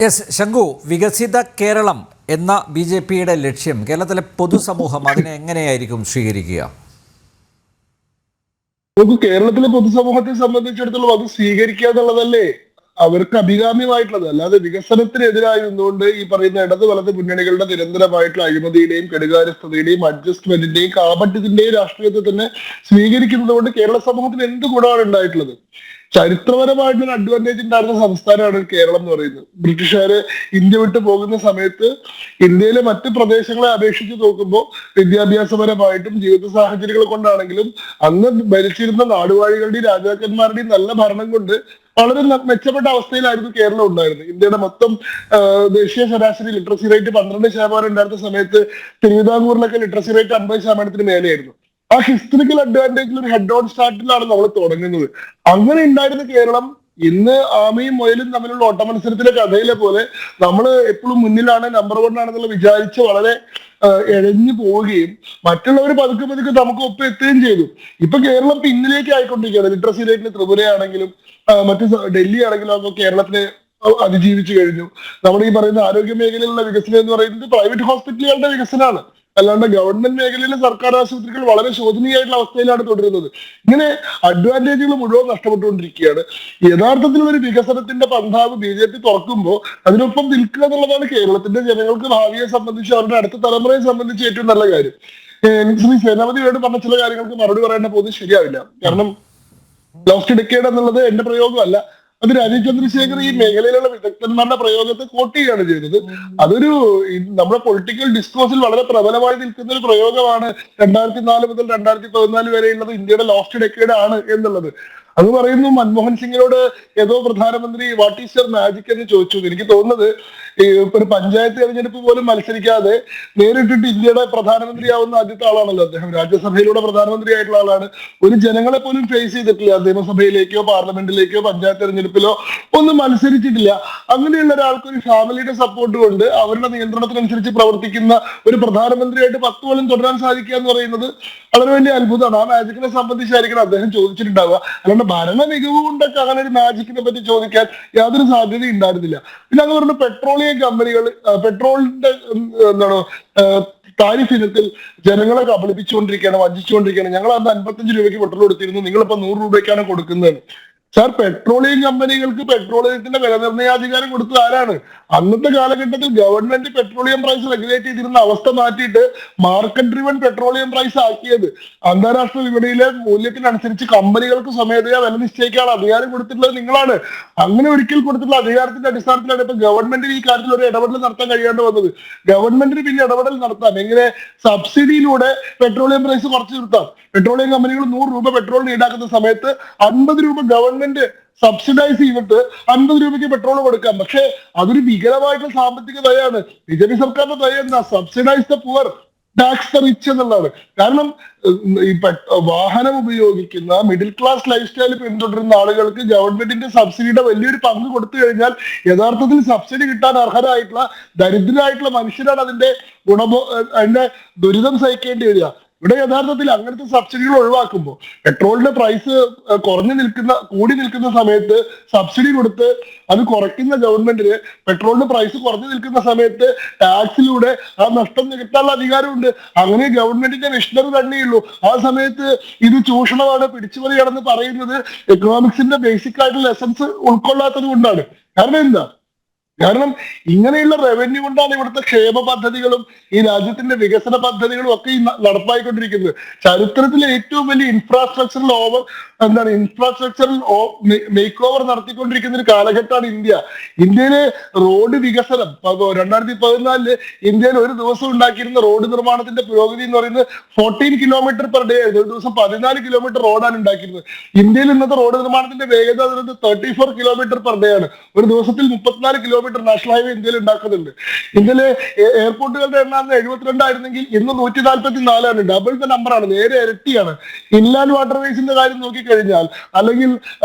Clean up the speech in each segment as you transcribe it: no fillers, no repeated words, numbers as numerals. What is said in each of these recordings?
Yes ശംഖു, വികസിത കേരളം എന്ന ബി.ജെ.പിയുടെ ലക്ഷ്യം കേരളത്തിലെ പൊതുസമൂഹം അതിനെ എങ്ങനെയായിരിക്കും സ്വീകരിക്കുക? നമുക്ക് കേരളത്തിലെ പൊതുസമൂഹത്തെ സംബന്ധിച്ചിടത്തോളം അത് സ്വീകരിക്കുക എന്നുള്ളതല്ലേ അവർക്ക് അഭികാമ്യമായിട്ടുള്ളത്. അല്ലാതെ വികസനത്തിനെതിരായി നിന്നുകൊണ്ട് ഈ പറയുന്ന ഇടത് വലത് മുന്നണികളുടെ നിരന്തരമായിട്ടുള്ള അഴിമതിയുടെയും കെടുകാര്യസ്ഥതയുടെയും അഡ്ജസ്റ്റ്മെന്റിന്റെയും കാപട്യത്തിന്റെയും രാഷ്ട്രീയത്തെ തന്നെ സ്വീകരിക്കുന്നത് കൊണ്ട് കേരള സമൂഹത്തിന് എന്ത് ഗുണമാണ് ഉണ്ടായിട്ടുള്ളത്? ചരിത്രപരമായിട്ടുള്ള അഡ്വാൻറ്റേജ് ഉണ്ടായിരുന്ന സംസ്ഥാനമാണ് കേരളം എന്ന് പറയുന്നത്. ബ്രിട്ടീഷുകാര് ഇന്ത്യ വിട്ട് പോകുന്ന സമയത്ത് ഇന്ത്യയിലെ മറ്റ് പ്രദേശങ്ങളെ അപേക്ഷിച്ച് നോക്കുമ്പോൾ വിദ്യാഭ്യാസപരമായിട്ടും ജീവിത സാഹചര്യങ്ങൾ കൊണ്ടാണെങ്കിലും അന്ന് ഭരിച്ചിരുന്ന നാടുവാഴികളുടെയും രാജാക്കന്മാരുടെയും നല്ല ഭരണം കൊണ്ട് വളരെ മെച്ചപ്പെട്ട അവസ്ഥയിലായിരുന്നു കേരളം ഉണ്ടായിരുന്നത്. ഇന്ത്യയുടെ മൊത്തം ദേശീയ ശരാശരി ലിറ്ററസി റേറ്റ് 12% ഉണ്ടായിരുന്ന സമയത്ത് തിരുവിതാംകൂറിലൊക്കെ ലിറ്ററസി റേറ്റ് 50% മേലെയായിരുന്നു. ആ ഹിസ്റ്ററിക്കൽ അഡ്വാൻറ്റേജിൽ ഒരു ഹെഡ് ഓൺ സ്റ്റാർട്ടിലാണ് നമ്മൾ തുടങ്ങുന്നത്. അങ്ങനെ ഉണ്ടായിരുന്ന കേരളം ഇന്ന് ആമയും മുയലും തമ്മിലുള്ള ഓട്ട മത്സരത്തിലെ കഥയിലെ പോലെ നമ്മൾ എപ്പോഴും മുന്നിലാണ്, നമ്പർ 1 ആണെന്നുള്ള വിചാരിച്ച് വളരെ എഴഞ്ഞു പോവുകയും മറ്റുള്ളവർ പതുക്കെ പതുക്കെ നമുക്ക് ഒപ്പം എത്തുകയും ചെയ്തു. ഇപ്പൊ കേരളം പിന്നിലേക്ക് ആയിക്കൊണ്ടിരിക്കുകയാണ്. ലിറ്ററസി റേറ്റിന് ത്രിപുരയാണെങ്കിലും മറ്റ് ഡൽഹി ആണെങ്കിലും ഒക്കെ കേരളത്തിനെ അതിജീവിച്ചു കഴിഞ്ഞു. നമ്മൾ ഈ പറയുന്ന ആരോഗ്യ മേഖലയിലുള്ള വികസനം എന്ന് പറയുന്നത് പ്രൈവറ്റ് ഹോസ്പിറ്റലുകളുടെ വികസനമാണ്, അല്ലാണ്ട് ഗവൺമെന്റ് മേഖലയിലെ സർക്കാർ ആശുപത്രികൾ വളരെ ശോചനീയമായിട്ടുള്ള അവസ്ഥയിലാണ് തുടരുന്നത്. ഇങ്ങനെ അഡ്വാൻറ്റേജുകൾ മുഴുവൻ നഷ്ടപ്പെട്ടുകൊണ്ടിരിക്കുകയാണ്. യഥാർത്ഥത്തിൽ ഒരു വികസനത്തിന്റെ പന്ഥാവ് ബി.ജെ.പി തുറക്കുമ്പോൾ അതിനൊപ്പം നിൽക്കുക എന്നുള്ളതാണ് കേരളത്തിന്റെ ജനങ്ങൾക്ക് ഭാവിയെ സംബന്ധിച്ച്, അവരുടെ അടുത്ത തലമുറയെ സംബന്ധിച്ച് ഏറ്റവും നല്ല കാര്യം. ശ്രീ സേനാപതിയോട് പറഞ്ഞ ചില കാര്യങ്ങൾക്ക് മറുപടി പറയേണ്ട പോകുന്നത് ശരിയാവില്ല. കാരണം ലോസ്റ്റ് ഡിക്കേഡ് എന്നുള്ളത് എന്റെ പ്രയോഗമല്ല, അത് രാജീവ് ചന്ദ്രശേഖർ ഈ മേഖലയിലുള്ള വിദഗ്ധന്മാരുടെ പ്രയോഗത്തെ കോട്ട് ചെയ്യുകയാണ് ചെയ്തത്. അതൊരു നമ്മുടെ പൊളിറ്റിക്കൽ ഡിസ്കോഴ്സിൽ വളരെ പ്രബലമായി നിൽക്കുന്ന ഒരു പ്രയോഗമാണ്. 2004 മുതൽ 2014 വരെയുള്ളത് ഇന്ത്യയുടെ ലോസ്റ്റ് ഡെക്കേഡ് ആണ് എന്നുള്ളത്. അത് പറയുന്നു. മൻമോഹൻ സിംഗിനോട് ഏതോ പ്രധാനമന്ത്രി വാട്ട് ഈസ് യുവർ മാജിക് എന്ന് ചോദിച്ചു. എനിക്ക് തോന്നുന്നത് ഒരു പഞ്ചായത്ത് തെരഞ്ഞെടുപ്പ് പോലും മത്സരിക്കാതെ നേരിട്ടിട്ട് ഇന്ത്യയുടെ പ്രധാനമന്ത്രിയാവുന്ന ആദ്യത്തെ ആളാണല്ലോ അദ്ദേഹം. രാജ്യസഭയിലൂടെ പ്രധാനമന്ത്രി ആയിട്ടുള്ള ആളാണ്. ഒരു ജനങ്ങളെ പോലും ഫേസ് ചെയ്തിട്ടില്ല. നിയമസഭയിലേക്കോ പാർലമെന്റിലേക്കോ പഞ്ചായത്ത് തെരഞ്ഞെടുപ്പിലോ ഒന്നും മത്സരിച്ചിട്ടില്ല. അങ്ങനെയുള്ള ഒരാൾക്ക് ഒരു ഫാമിലിയുടെ സപ്പോർട്ട് കൊണ്ട് അവരുടെ നിയന്ത്രണത്തിനനുസരിച്ച് പ്രവർത്തിക്കുന്ന ഒരു പ്രധാനമന്ത്രിയായിട്ട് 10 കൊല്ലം തുടരാൻ സാധിക്കുക എന്ന് പറയുന്നത് വളരെ വലിയ അത്ഭുതമാണ്. ആ മാജിക്കിനെ സംബന്ധിച്ചായിരിക്കണം അദ്ദേഹം ചോദിച്ചിട്ടുണ്ടാവുക. അല്ലാണ്ട് ഭരണ മികവ് കൊണ്ടൊക്കെ അങ്ങനെ ഒരു മാജിക്കിനെ പറ്റി ചോദിക്കാൻ യാതൊരു സാധ്യതയും ഉണ്ടായിരുന്നില്ല. പിന്നെ അത് പറഞ്ഞ പെട്രോളിയം കമ്പനികൾ പെട്രോളിന്റെ താരിഫ് ഇനത്തിൽ ജനങ്ങളെ കബളിപ്പിച്ചുകൊണ്ടിരിക്കുകയാണ്, വഞ്ചിച്ചുകൊണ്ടിരിക്കുകയാണ്. ഞങ്ങൾ അന്ന് 55 രൂപയ്ക്ക് പെട്രോൾ കൊടുത്തിരുന്നു, നിങ്ങളിപ്പോ 100 രൂപയ്ക്കാണ് കൊടുക്കുന്നത്. സാർ, പെട്രോളിയം കമ്പനികൾക്ക് പെട്രോളിയത്തിന്റെ വില നിർണ്ണയാധികാരം കൊടുത്തത് ആരാണ്? അന്നത്തെ കാലഘട്ടത്തിൽ ഗവൺമെന്റ് പെട്രോളിയം പ്രൈസ് റെഗുലേറ്റ് ചെയ്തിരുന്ന അവസ്ഥ മാറ്റിയിട്ട് മാർക്കറ്റ് ഡ്രിവൺ പെട്രോളിയം പ്രൈസ് ആക്കിയത്. അന്താരാഷ്ട്ര വിപണിയിലെ മൂല്യത്തിനനുസരിച്ച് കമ്പനികൾക്ക് സ്വമേധയാ വില നിശ്ചയിക്കാനുള്ള അധികാരം കൊടുത്തിട്ടുള്ളത് നിങ്ങളാണ്. അങ്ങനെ ഒരിക്കൽ കൊടുത്തിട്ടുള്ള അധികാരത്തിന്റെ അടിസ്ഥാനത്തിലാണ് ഇപ്പൊ ഗവൺമെന്റിന് ഈ കാര്യത്തിൽ ഒരു ഇടപെടൽ നടത്താൻ കഴിയാണ്ട് വന്നത്. ഗവൺമെന്റിന് പിന്നെ ഇടപെടൽ നടത്താം, എങ്ങനെ സബ്സിഡിയിലൂടെ പെട്രോളിയം പ്രൈസ് കുറച്ച് നിർത്താം. പെട്രോളിയം കമ്പനികൾ 100 രൂപ പെട്രോളിന് ഈടാക്കുന്ന സമയത്ത് 50 രൂപ ഗവൺമെന്റ് സബ്സിഡൈസ് ചെയ്തിട്ട് 50 രൂപയ്ക്ക് പെട്രോൾ കൊടുക്കാം. പക്ഷെ അതൊരു ഭീകരമായിട്ടുള്ള സാമ്പത്തിക നയമാണ്. ബി.ജെ.പി സർക്കാരിന്റെ നയം എന്താ? Subsidise the poor, tax the rich എന്നുള്ളതാണ്. കാരണം ഈ വാഹനം ഉപയോഗിക്കുന്ന മിഡിൽ ക്ലാസ് ലൈഫ് സ്റ്റൈൽ പിന്തുടരുന്ന ആളുകൾക്ക് ഗവൺമെന്റിന്റെ സബ്സിഡിയുടെ വലിയൊരു പങ്ക് കൊടുത്തു കഴിഞ്ഞാൽ യഥാർത്ഥത്തിൽ സബ്സിഡി കിട്ടാൻ അർഹരായിട്ടുള്ള ദരിദ്രരായിട്ടുള്ള മനുഷ്യരാണ് അതിന്റെ ദുരിതം സഹിക്കേണ്ടി വരിക. ഇവിടെ യഥാർത്ഥത്തിൽ അങ്ങനത്തെ സബ്സിഡികൾ ഒഴിവാക്കുമ്പോൾ പെട്രോളിന്റെ പ്രൈസ് കൂടി നിൽക്കുന്ന സമയത്ത് സബ്സിഡി കൊടുത്ത് അത് കുറയ്ക്കുന്ന ഗവൺമെന്റിന് പെട്രോളിന്റെ പ്രൈസ് കുറഞ്ഞു നിൽക്കുന്ന സമയത്ത് ടാക്സിലൂടെ ആ നഷ്ടം നികത്താനുള്ള അധികാരമുണ്ട്. അങ്ങനെ ഗവൺമെന്റിന്റെ മിഷനറി തന്നെയുള്ളൂ. ആ സമയത്ത് ഇത് ചൂഷണമാണ്, പിടിച്ചുപറിയാണെന്ന് പറയുന്നത് എക്കണോമിക്സിന്റെ ബേസിക് ആയിട്ടുള്ള ലെസൺസ് ഉൾക്കൊള്ളാത്തത് കൊണ്ടാണ്. കാരണം എന്താ? കാരണം ഇങ്ങനെയുള്ള റവന്യൂ കൊണ്ടാണ് ഇവിടുത്തെ ക്ഷേമ പദ്ധതികളും ഈ രാജ്യത്തിന്റെ വികസന പദ്ധതികളും ഒക്കെ ഈ നടപ്പായിക്കൊണ്ടിരിക്കുന്നത്. ചരിത്രത്തിലെ ഏറ്റവും വലിയ ഇൻഫ്രാസ്ട്രക്ചറൽ മേക്ക് ഓവർ നടത്തിക്കൊണ്ടിരിക്കുന്ന ഒരു കാലഘട്ടമാണ് ഇന്ത്യ. ഇന്ത്യയിലെ റോഡ് വികസനം 2014 ഇന്ത്യയിൽ ഒരു ദിവസം ഉണ്ടാക്കിയിരുന്ന റോഡ് നിർമ്മാണത്തിന്റെ പുരോഗതി എന്ന് പറയുന്നത് 14 കിലോമീറ്റർ പെർ ഡേ ആയിരുന്നു. ഒരു ദിവസം 14 കിലോമീറ്റർ റോഡാണ് ഉണ്ടാക്കിയിരുന്നത്. ഇന്ത്യയിൽ ഇന്നത്തെ റോഡ് നിർമ്മാണത്തിന്റെ വേഗത 34 കിലോമീറ്റർ പെർ ഡേ ആണ്. ഒരു ദിവസത്തിൽ 34 കിലോമീറ്റർ നാഷണൽ ഹൈവേ ഇന്ത്യയിൽ ഉണ്ടാക്കുന്നുണ്ട്. ഇന്ത്യയിലെ എയർപോർട്ടുകളുടെ എണ്ണം 72 ആയിരുന്നെങ്കിൽ ഇന്ന് 144 ആണ്. ഡബിൾ ദ നമ്പറാണ്, നേരെ ഇരട്ടിയാണ്. ഇൻലാൻഡ് വാട്ടർവേസിന്റെ കാര്യം നോക്കിക്കഴിഞ്ഞാൽ, അല്ലെങ്കിൽ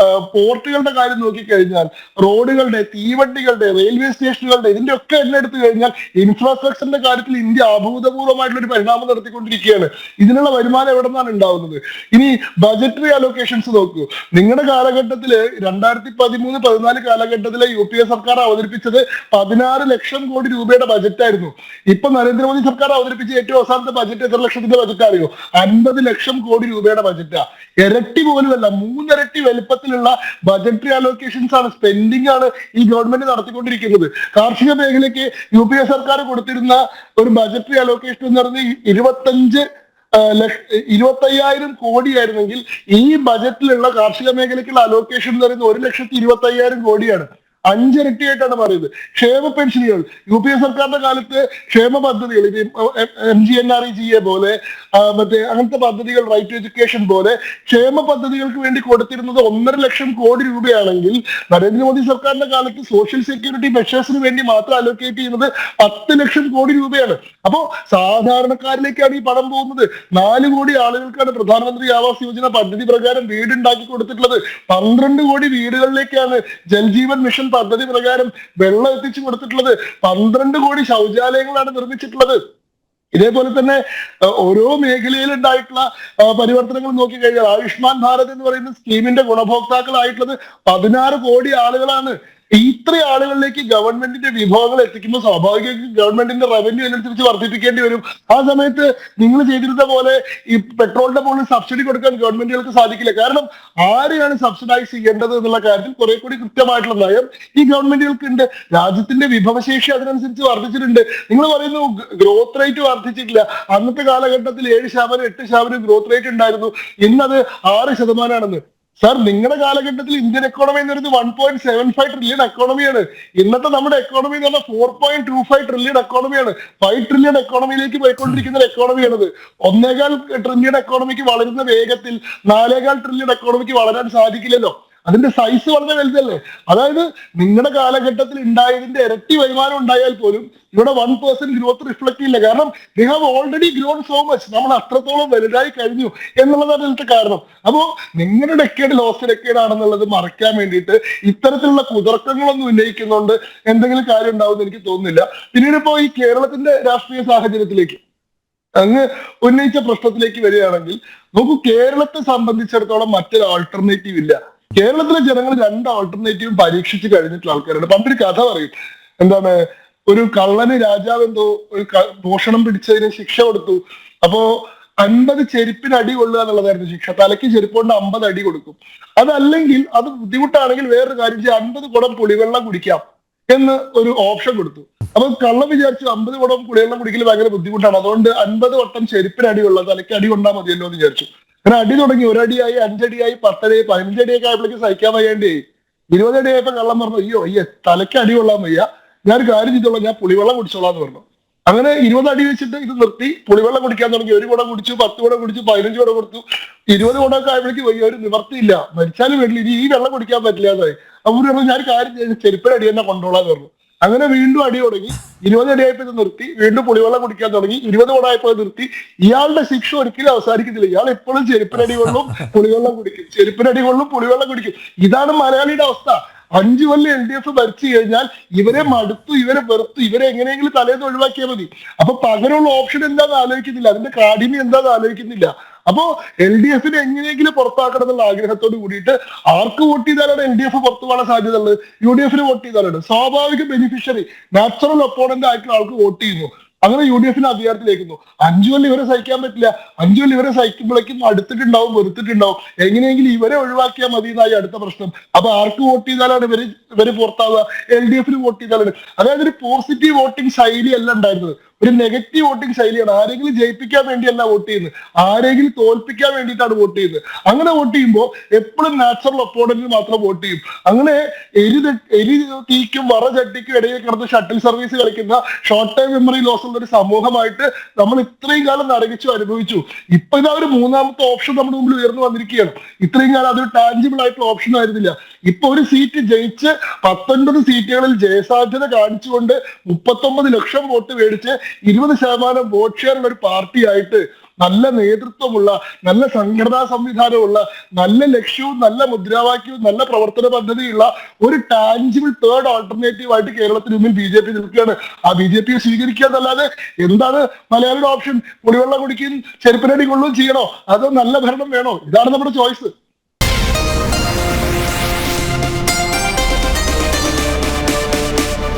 പോർട്ടുകളുടെ കാര്യം നോക്കിക്കഴിഞ്ഞാൽ, റോഡുകളുടെ, തീവണ്ടികളുടെ, റെയിൽവേ സ്റ്റേഷനുകളുടെ, ഇതിന്റെ ഒക്കെ എണ്ണം എടുത്തു കഴിഞ്ഞാൽ ഇൻഫ്രാസ്ട്രക്ചറിന്റെ കാര്യത്തിൽ ഇന്ത്യ അഭൂതപൂർവ്വമായിട്ടുള്ള ഒരു പരിണാമം നടത്തിക്കൊണ്ടിരിക്കുകയാണ്. ഇതിനുള്ള വരുമാനം എവിടെ നിന്നാണ് ഉണ്ടാവുന്നത്? ഇനി ബജറ്ററി അലോക്കേഷൻസ് നോക്കൂ. നിങ്ങളുടെ കാലഘട്ടത്തില് 2013-14 കാലഘട്ടത്തിലെ UPA സർക്കാർ അവതരിപ്പിച്ചത് അവതരിപ്പിച്ചത് 16 ലക്ഷം കോടി രൂപയുടെ ബജറ്റായിരുന്നു. ഇപ്പൊ നരേന്ദ്രമോദി സർക്കാർ അവതരിപ്പിച്ച ഏറ്റവും അവസാനത്തെ ബജറ്റ് എത്ര ലക്ഷത്തിന്റെ ബജറ്റ് അറിയോ? 50 ലക്ഷം കോടി രൂപയുടെ ബജറ്റാ. ഇരട്ടി പോലുമല്ല, 3 ഇരട്ടി വലുപ്പത്തിലുള്ള ബജറ്ററി അലോക്കേഷൻസ് ആണ്, സ്പെൻഡിംഗ് ആണ് ഈ ഗവൺമെന്റ് നടത്തിക്കൊണ്ടിരിക്കുന്നത്. കാർഷിക മേഖലയ്ക്ക് UPA സർക്കാർ കൊടുത്തിരുന്ന ഒരു ബജറ്ററി അലോക്കേഷൻ എന്ന് പറഞ്ഞാൽ 25,000 കോടിയായിരുന്നെങ്കിൽ ഈ ബജറ്റിലുള്ള കാർഷിക മേഖലയ്ക്കുള്ള അലോക്കേഷൻ എന്ന് പറയുന്നത് 1,20,000 കോടിയാണ്. 5 ഇരട്ടിയായിട്ടാണ് മാറിയത്. ക്ഷേമ പെൻഷനുകൾ UPA സർക്കാരിന്റെ കാലത്ത് ക്ഷേമ പദ്ധതികൾ MGNREGA പോലെ മറ്റേ അങ്ങനത്തെ പദ്ധതികൾ, റൈറ്റ് ടു എഡ്യൂക്കേഷൻ പോലെ ക്ഷേമ പദ്ധതികൾക്ക് വേണ്ടി കൊടുത്തിരുന്നത് 1.5 ലക്ഷം കോടി രൂപയാണെങ്കിൽ നരേന്ദ്രമോദി സർക്കാരിന്റെ കാലത്ത് സോഷ്യൽ സെക്യൂരിറ്റി മെഷേഴ്സിന് വേണ്ടി മാത്രം അലോക്കേറ്റ് ചെയ്യുന്നത് 10 ലക്ഷം കോടി രൂപയാണ്. അപ്പോ സാധാരണക്കാരിലേക്കാണ് ഈ പണം പോകുന്നത്. 4 കോടി ആളുകൾക്കാണ് പ്രധാനമന്ത്രി ആവാസ് യോജന പദ്ധതി പ്രകാരം വീടുണ്ടാക്കി കൊടുത്തിട്ടുള്ളത്. 12 കോടി വീടുകളിലേക്കാണ് ജൽജീവൻ മിഷൻ പദ്ധതി പ്രകാരം വെള്ളം എത്തിച്ചു കൊടുത്തിട്ടുള്ളത്. 12 കോടി ശൗചാലയങ്ങളാണ് നിർമ്മിച്ചിട്ടുള്ളത്. ഇതേപോലെ തന്നെ ഓരോ മേഖലയിൽ ഉണ്ടായിട്ടുള്ള പരിവർത്തനങ്ങൾ നോക്കിക്കഴിഞ്ഞാൽ ആയുഷ്മാൻ ഭാരത് എന്ന് പറയുന്ന സ്കീമിന്റെ ഗുണഭോക്താക്കളായിട്ടുള്ളത് 16 കോടി ആളുകളാണ്. ഇത്ര ആളുകളിലേക്ക് ഗവൺമെന്റിന്റെ വിഭവങ്ങൾ എത്തിക്കുമ്പോൾ സ്വാഭാവികമായിട്ടും ഗവൺമെന്റിന്റെ റവന്യൂ അതിനനുസരിച്ച് വർദ്ധിപ്പിക്കേണ്ടി വരും. ആ സമയത്ത് നിങ്ങൾ ചെയ്തിരുന്ന പോലെ ഈ പെട്രോളിന്റെ മുകളിൽ സബ്സിഡി കൊടുക്കാൻ ഗവൺമെന്റുകൾക്ക് സാധിക്കില്ല. കാരണം ആരെയാണ് സബ്സിഡൈസ് ചെയ്യേണ്ടത് എന്നുള്ള കാര്യത്തിൽ കുറെ കൂടി കൃത്യമായിട്ടുള്ള നയം ഈ ഗവൺമെന്റുകൾക്ക് ഉണ്ട്. രാജ്യത്തിന്റെ വിഭവശേഷി അതിനനുസരിച്ച് വർദ്ധിച്ചിട്ടുണ്ട്. നിങ്ങൾ പറയുന്നു ഗ്രോത്ത് റേറ്റ് വർദ്ധിച്ചിട്ടില്ല. അന്നത്തെ കാലഘട്ടത്തിൽ 7%, 8% ഗ്രോത്ത് റേറ്റ് ഉണ്ടായിരുന്നു. ഇന്നത് 6%. സാർ, നിങ്ങളുടെ കാലഘട്ടത്തിൽ ഇന്ത്യൻ എക്കോണമി എന്ന് പറയുന്നത് 1.75 ട്രില്യൺ എക്കോണമിയാണ്. ഇന്നത്തെ നമ്മുടെ എക്കോണമി എന്ന് പറഞ്ഞാൽ 4.25 ട്രില്യൺ എക്കോണമിയാണ്. 5 ട്രില്യൺ എക്കോണമിയിലേക്ക് പോയിക്കൊണ്ടിരിക്കുന്ന എക്കോണമിയാണത്. 1.25 ട്രില്യൺ എക്കോണമിക്ക് വളരുന്ന വേഗത്തിൽ 4.25 ട്രില്യൺ എക്കോണമിക്ക് വളരാൻ സാധിക്കില്ലല്ലോ. അതിന്റെ സൈസ് വളരെ വലുതല്ലേ. അതായത് നിങ്ങളുടെ കാലഘട്ടത്തിൽ ഉണ്ടായതിന്റെ ഇരട്ടി വരുമാനം ഉണ്ടായാൽ പോലും ഇവിടെ 1% ഗ്രോത്ത് റിഫ്ലക്ട് ചെയ്യില്ല. കാരണം they have already grown so much. നമ്മൾ അത്രത്തോളം വലുതായി കഴിഞ്ഞു എന്നുള്ളതാണ് ഇതിന്റെ കാരണം. അപ്പോ നിങ്ങളുടെ ഡെക്കേഡ് ലോസ്റ്റ് ഡെക്കേഡ് ആണെന്നുള്ളത് മറയ്ക്കാൻ വേണ്ടിയിട്ട് ഇത്തരത്തിലുള്ള കുതർക്കങ്ങളൊന്നും ഉന്നയിക്കുന്നതുകൊണ്ട് എന്തെങ്കിലും കാര്യം ഉണ്ടാവുമെന്ന് എനിക്ക് തോന്നുന്നില്ല. പിന്നീട് ഇപ്പോ ഈ കേരളത്തിന്റെ രാഷ്ട്രീയ സാഹചര്യത്തിലേക്ക് അങ്ങ് ഉന്നയിച്ച പ്രശ്നത്തിലേക്ക് വരികയാണെങ്കിൽ നോക്കൂ, കേരളത്തെ സംബന്ധിച്ചിടത്തോളം മറ്റൊരു ആൾട്ടർനേറ്റീവ് ഇല്ല. കേരളത്തിലെ ജനങ്ങൾ 2 ആൾട്ടർനേറ്റീവും പരീക്ഷിച്ച് കഴിഞ്ഞിട്ടുള്ള ആൾക്കാരാണ്. പണ്ടൊരു കഥ പറയും, എന്താണ്, ഒരു കള്ളന് രാജാവ് എന്തോ ഒരു മോഷണം പിടിച്ചതിന് ശിക്ഷ കൊടുത്തു. അപ്പോ 50 ചെരുപ്പിന് അടി കൊള്ളുക എന്നുള്ളതായിരുന്നു ശിക്ഷ. തലയ്ക്ക് ചെരുപ്പ് കൊണ്ട് 50 അടി കൊടുക്കും. അതല്ലെങ്കിൽ അത് ബുദ്ധിമുട്ടാണെങ്കിൽ വേറൊരു കാര്യം ചെയ്യാം, 50 കുടം പുളിവെള്ളം കുടിക്കാം എന്ന് ഒരു ഓപ്ഷൻ കൊടുത്തു. അപ്പൊ കള്ളം വിചാരിച്ചു 50 കുടം പുളിവെള്ളം കുടിക്കൽ ഭയങ്കര ബുദ്ധിമുട്ടാണ്, അതുകൊണ്ട് 50 വട്ടം ചെരുപ്പിന് അടി കൊള്ളുക, തലയ്ക്ക് അടി കൊണ്ടാൽ മതിയല്ലോ എന്ന് വിചാരിച്ചു. അങ്ങനെ അടി തുടങ്ങി. 1 അടിയായി, 5 അടിയായി, 10 അടിയായി, 15 അടിയൊക്കെ ആയപ്പോഴേക്ക് സഹിക്കാൻ വയ്യാണ്ടേ 20 അടിയായപ്പോ കള്ളം പറഞ്ഞു, അയ്യോ തലയ്ക്ക് അടി കൊള്ളാൻ വയ്യ, ഞാൻ കാര്യം ചെയ്തോളാം, ഞാൻ പുളിവെള്ളം കുടിച്ചോളാം എന്ന് പറഞ്ഞു. അങ്ങനെ 20 അടി വെച്ചിട്ട് ഇത് നിർത്തി പുളിവെള്ളം കുടിക്കാൻ തുടങ്ങി. 1 കുടം കുടിച്ചു, 10 കുടം കുടിച്ചു, 15 കുടം കൊടുത്തു. 20 കുടമൊക്കെ ആയപ്പോഴേക്ക് വയ്യ, ഒരു നിവർത്തിയില്ല, മരിച്ചാലും വേണ്ടില്ല, ഇനി ഈ വെള്ളം കുടിക്കാൻ പറ്റില്ല എന്നായി. അവർ പറഞ്ഞു, ഞാൻ കാര്യം ചെയ്ത് ചെരുപ്പടി അടി തന്നെ കൊണ്ടോളാന്ന് പറഞ്ഞു. അങ്ങനെ വീണ്ടും അടി തുടങ്ങി. 20 അടിയായപ്പോ ഇത് നിർത്തി, വീണ്ടും പുളിവെള്ളം കുടിക്കാൻ തുടങ്ങി. 20 കുടമായപ്പോ നിർത്തി. ഇയാളുടെ ശിക്ഷ ഒരിക്കലും അവസാനിക്കുന്നില്ല. ഇയാൾ എപ്പോഴും ചെരുപ്പിനടി കൊള്ളും, പുളിവെള്ളം കുടിക്കും, ചെരുപ്പിനടി കൊള്ളും, പുളിവെള്ളം കുടിക്കും. ഇതാണ് മലയാളിയുടെ അവസ്ഥ. 5 കൊല്ലം LDF ഭരിച്ചു കഴിഞ്ഞാൽ ഇവരെ മടുത്തു, ഇവരെ വെറുത്തു, ഇവരെ എങ്ങനെയെങ്കിലും തലേന്ന് ഒഴിവാക്കിയാൽ മതി. അപ്പൊ പകരമുള്ള ഓപ്ഷൻ എന്താന്ന് ആലോചിക്കുന്നില്ല, അതിന്റെ കാഠിന്യം എന്താന്ന് ആലോചിക്കുന്നില്ല. അപ്പോ LDF എങ്ങനെയെങ്കിലും പുറത്താക്കണം എന്നുള്ള ആഗ്രഹത്തോട് കൂടിയിട്ട് ആർക്ക് വോട്ട് ചെയ്താലാണ് LDF പുറത്തു പോകാൻ സാധ്യത ഉള്ളത്? UDF വോട്ട് ചെയ്താലാണ്. സ്വാഭാവിക ബെനിഫിഷ്യറി, നാച്ചുറൽ ഒപ്പോണന്റ് ആയിട്ടുള്ള ആൾക്ക് വോട്ട് ചെയ്യുന്നു. അങ്ങനെ UDF അധികാരത്തിലേക്കുന്നു. 5 കൊല്ലം ഇവരെ സഹിക്കാൻ പറ്റില്ല. 5 കൊല്ലം ഇവരെ സഹിക്കുമ്പോഴേക്കും അടുത്തിട്ടുണ്ടാവും, വെറുത്തിട്ടുണ്ടാവും. എങ്ങനെയെങ്കിലും ഇവരെ ഒഴിവാക്കിയാൽ മതി എന്നായി അടുത്ത പ്രശ്നം. അപ്പൊ ആർക്ക് വോട്ട് ചെയ്താലാണ് ഇവര് പുറത്താവുക? LDF വോട്ട് ചെയ്താലാണ്. അതായത് ഒരു പോസിറ്റീവ് വോട്ടിംഗ് ശൈലി അല്ല ഉണ്ടായിരുന്നത്, ഒരു നെഗറ്റീവ് വോട്ടിംഗ് ശൈലിയാണ്. ആരെങ്കിലും ജയിപ്പിക്കാൻ വേണ്ടിയല്ല വോട്ട് ചെയ്യുന്നത്, ആരെങ്കിലും തോൽപ്പിക്കാൻ വേണ്ടിയിട്ടാണ് വോട്ട് ചെയ്യുന്നത്. അങ്ങനെ വോട്ട് ചെയ്യുമ്പോൾ എപ്പോഴും നാച്ചുറൽ ഒപ്പോണന്റിന് മാത്രം വോട്ട് ചെയ്യും. അങ്ങനെ എരി തീക്കും വറ ചട്ടിക്കും ഇടയിൽ കിടന്ന് ഷട്ടിൽ സർവീസ് കളിക്കുന്ന ഷോർട്ട് ടൈം മെമ്മറി ലോസ് ഉള്ള ഒരു സമൂഹമായിട്ട് നമ്മൾ ഇത്രയും കാലം നരകിച്ചു അനുഭവിച്ചു. ഇപ്പൊ ഇതാ ഒരു 3ാമത്തെ ഓപ്ഷൻ നമ്മുടെ മുമ്പിൽ ഉയർന്നു വന്നിരിക്കുകയാണ്. ഇത്രയും കാലം അതൊരു ടാഞ്ചിബിൾ ആയിട്ടുള്ള ഓപ്ഷൻ ആയിരുന്നില്ല. ഇപ്പൊ ഒരു സീറ്റ് ജയിച്ച് 19 സീറ്റുകളിൽ ജയസാധ്യത കാണിച്ചുകൊണ്ട് 39 ലക്ഷം വോട്ട് മേടിച്ച് 20% വോട്ട് ഷെയർ ഉള്ള ഒരു പാർട്ടിയായിട്ട് നല്ല നേതൃത്വമുള്ള, നല്ല സംഘടനാ സംവിധാനമുള്ള, നല്ല ലക്ഷ്യവും നല്ല മുദ്രാവാക്യവും നല്ല പ്രവർത്തന പദ്ധതിയുള്ള ഒരു ടാഞ്ചിബിൾ തേർഡ് ആൾട്ടർനേറ്റീവ് ആയിട്ട് കേരളത്തിന് മുന്നിൽ BJP നിൽക്കുകയാണ്. ആ BJP സ്വീകരിക്കുക എന്നല്ലാതെ എന്താണ് മലയാളിയുടെ ഓപ്ഷൻ? പുളിവെള്ളം കുടിക്കും, ചെരുപ്പിനടി കൊള്ളുകയും ചെയ്യണോ, അതോ നല്ല ഭരണം വേണോ? ഇതാണ് നമ്മുടെ ചോയ്സ്.